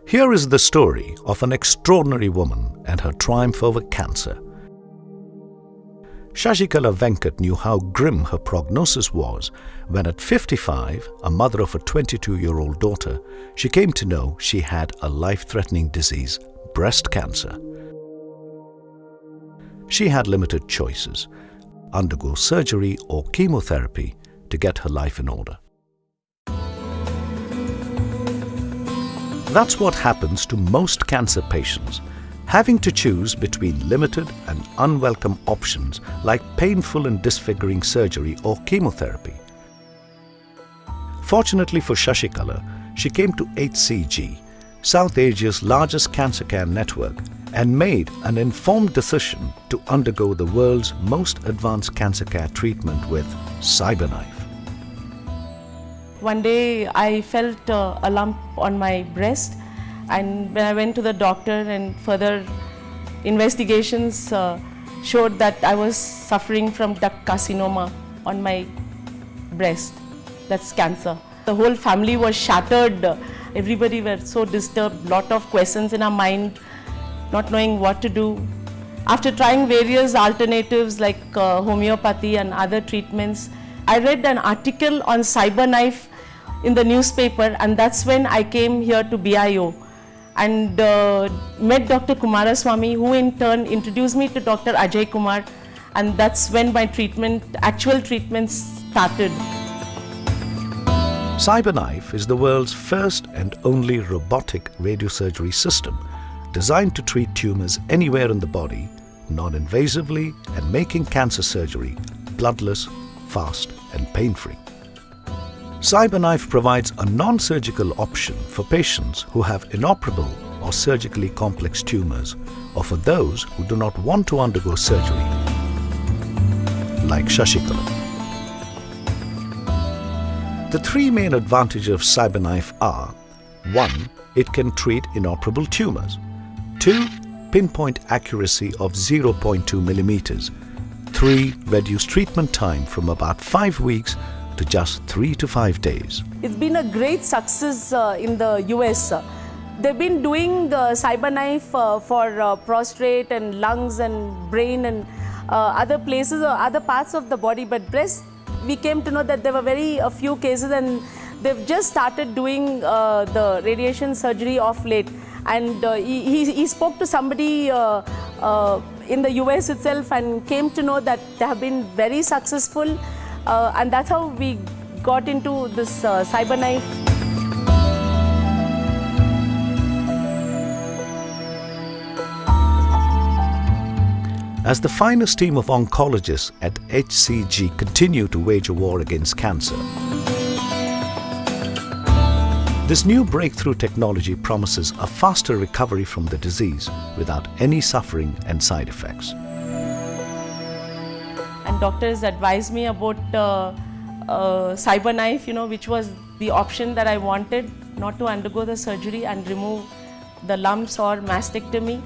Here is the story of an extraordinary woman and her triumph over cancer. Shashikala Venkat knew how grim her prognosis was when at 55, a mother of a 22-year-old daughter, she came to know she had a life-threatening disease, breast cancer. She had limited choices: undergo surgery or chemotherapy to get her life in order. That's what happens to most cancer patients, having to choose between limited and unwelcome options like painful and disfiguring surgery or chemotherapy. Fortunately for Shashikala, she came to HCG, South Asia's largest cancer care network, and made an informed decision to undergo the world's most advanced cancer care treatment with CyberKnife. One day I felt a lump on my breast, and when I went to the doctor and further investigations showed that I was suffering from duct carcinoma on my breast. That's cancer. The whole family was shattered. Everybody were so disturbed, lot of questions in our mind, not knowing what to do. After trying various alternatives like homeopathy and other treatments, I read an article on CyberKnife in the newspaper, and that's when I came here to BIO and met Dr. Kumaraswamy, who in turn introduced me to Dr. Ajay Kumar, and that's when my actual treatment started. CyberKnife is the world's first and only robotic radiosurgery system designed to treat tumors anywhere in the body, non-invasively, and making cancer surgery bloodless, fast, and pain-free. CyberKnife provides a non-surgical option for patients who have inoperable or surgically complex tumors, or for those who do not want to undergo surgery, like Shashikala. The three main advantages of CyberKnife are: 1. It can treat inoperable tumors. 2. Pinpoint accuracy of 0.2 millimeters. 3. Reduce treatment time from about 5 weeks to just 3 to 5 days. It's been a great success in the US. They've been doing the CyberKnife for prostate and lungs and brain and other places or other parts of the body, but breast, we came to know that there were a few cases, and they've just started doing the radiation surgery of late. And he spoke to somebody in the US itself and came to know that they have been very successful. And that's how we got into this CyberKnife. As the finest team of oncologists at HCG continue to wage a war against cancer, this new breakthrough technology promises a faster recovery from the disease without any suffering and side effects. And doctors advised me about CyberKnife, which was the option that I wanted, not to undergo the surgery and remove the lumps or mastectomy.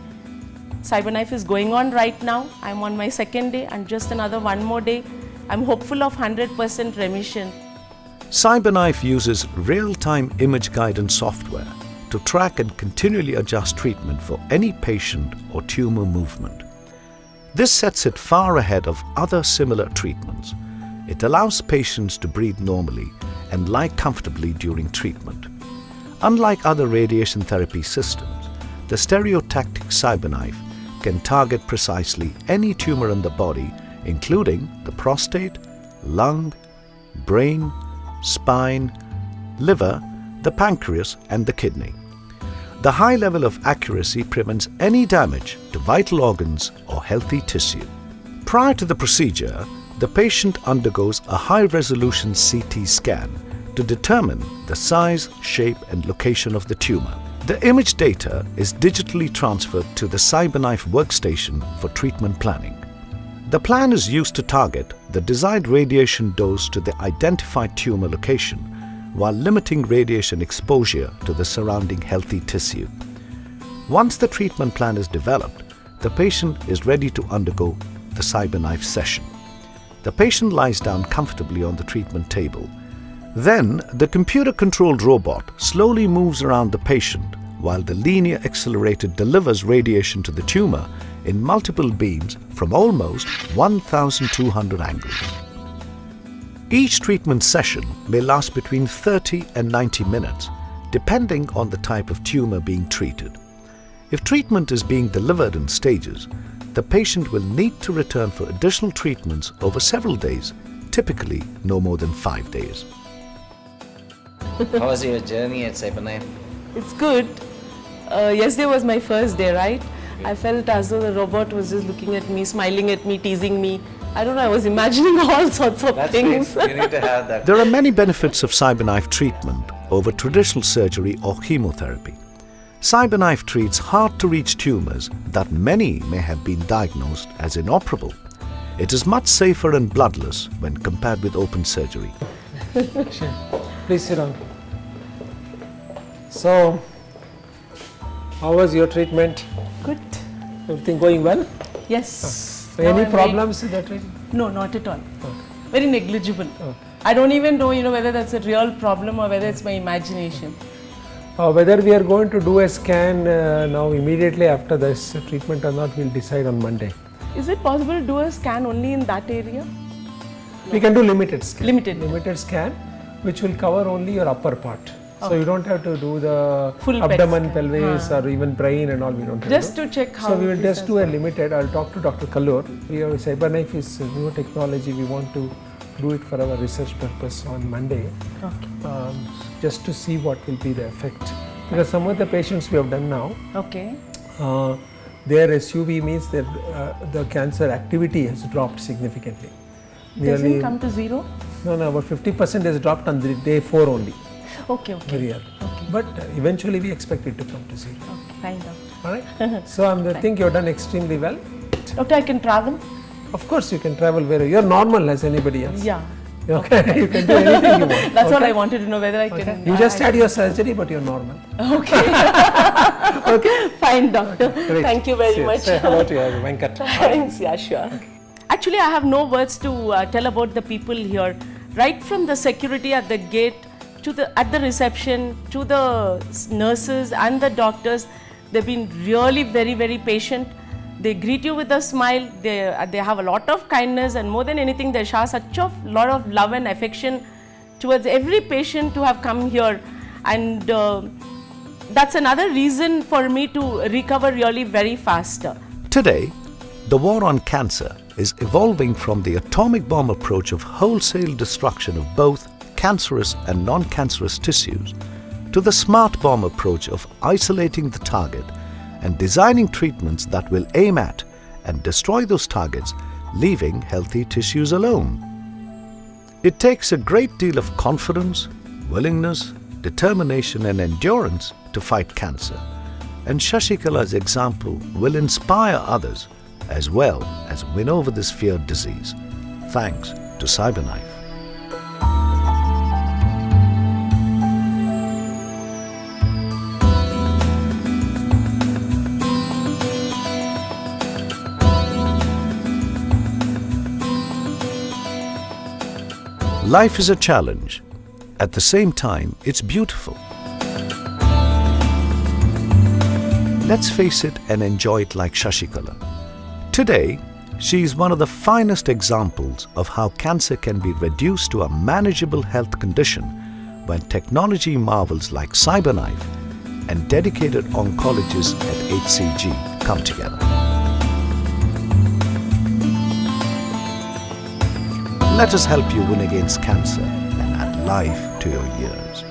CyberKnife is going on right now. I'm on my second day, and just another one more day, I'm hopeful of 100% remission. CyberKnife uses real-time image guidance software to track and continually adjust treatment for any patient or tumor movement. This sets it far ahead of other similar treatments. It allows patients to breathe normally and lie comfortably during treatment. Unlike other radiation therapy systems, the stereotactic CyberKnife can target precisely any tumor in the body, including the prostate, lung, brain, spine, liver, the pancreas, and the kidney. The high level of accuracy prevents any damage to vital organs or healthy tissue. Prior to the procedure, the patient undergoes a high-resolution CT scan to determine the size, shape, and location of the tumor. The image data is digitally transferred to the CyberKnife workstation for treatment planning. The plan is used to target the desired radiation dose to the identified tumor location while limiting radiation exposure to the surrounding healthy tissue. Once the treatment plan is developed, the patient is ready to undergo the CyberKnife session. The patient lies down comfortably on the treatment table. Then, the computer-controlled robot slowly moves around the patient while the linear accelerator delivers radiation to the tumor in multiple beams from almost 1,200 angles. Each treatment session may last between 30 and 90 minutes, depending on the type of tumor being treated. If treatment is being delivered in stages, the patient will need to return for additional treatments over several days, typically no more than 5 days. How was your journey at CyberKnife? It's good. Yesterday was my first day, right? I felt as though the robot was just looking at me, smiling at me, teasing me. I don't know, I was imagining all sorts of That's things. great. You need to have that. There are many benefits of CyberKnife treatment over traditional surgery or chemotherapy. CyberKnife treats hard-to-reach tumors that many may have been diagnosed as inoperable. It is much safer and bloodless when compared with open surgery. Sure. Please sit down. So, how was your treatment? Good. Everything going well? Yes. So Now any I'm problems with the treatment? No, not at all. Okay. Very negligible. I don't even know, whether that's a real problem or whether it's my imagination. Whether we are going to do a scan now immediately after this treatment or not, we'll decide on Monday. Is it possible to do a scan only in that area? We can do limited scan. Limited. Scan, which will cover only your upper part. So you don't have to do the Full PET abdomen, scan. pelvis, or even brain and all. We don't have Just to. to check how. So we will it just is. do a limited. I'll talk to Dr. Kallur. CyberKnife is a new technology. We want to do it for our research purpose on Monday, Okay. just to see what will be the effect. Because some of the patients we have done now, Okay. their SUV means that the cancer activity has dropped significantly. Doesn't come to zero? No, about 50% has dropped on the day 4 only. Okay, okay. Very early. Okay. But eventually we expect it to come to zero. Okay, fine, doctor. All right. So I think you've done extremely well. Doctor, I can travel? Of course, you can travel wherever. You're normal as anybody else. Yeah. Okay. You can do anything you want. That's what Okay? I wanted to know, whether I can. You just had your surgery, but you're normal. Okay. Okay. Fine, doctor. Great. Thank you very much. Say hello to Venkat. Thanks, yeah, sure. Actually, I have no words to tell about the people here. Right from the security at the gate, to at the reception, to the nurses and the doctors, they've been really very, very patient. They greet you with a smile. They have a lot of kindness, and more than anything, they show such a lot of love and affection towards every patient to have come here, and that's another reason for me to recover really very fast. Today, the war on cancer is evolving from the atomic bomb approach of wholesale destruction of both cancerous and non-cancerous tissues to the smart bomb approach of isolating the target and designing treatments that will aim at and destroy those targets, leaving healthy tissues alone. It takes a great deal of confidence, willingness, determination and endurance to fight cancer, and Shashikala's example will inspire others as well as win over this feared disease, thanks to CyberKnife. Life is a challenge. At the same time, it's beautiful. Let's face it and enjoy it like Shashikala. Today, she is one of the finest examples of how cancer can be reduced to a manageable health condition when technology marvels like CyberKnife and dedicated oncologists at HCG come together. Let us help you win against cancer and add life to your years.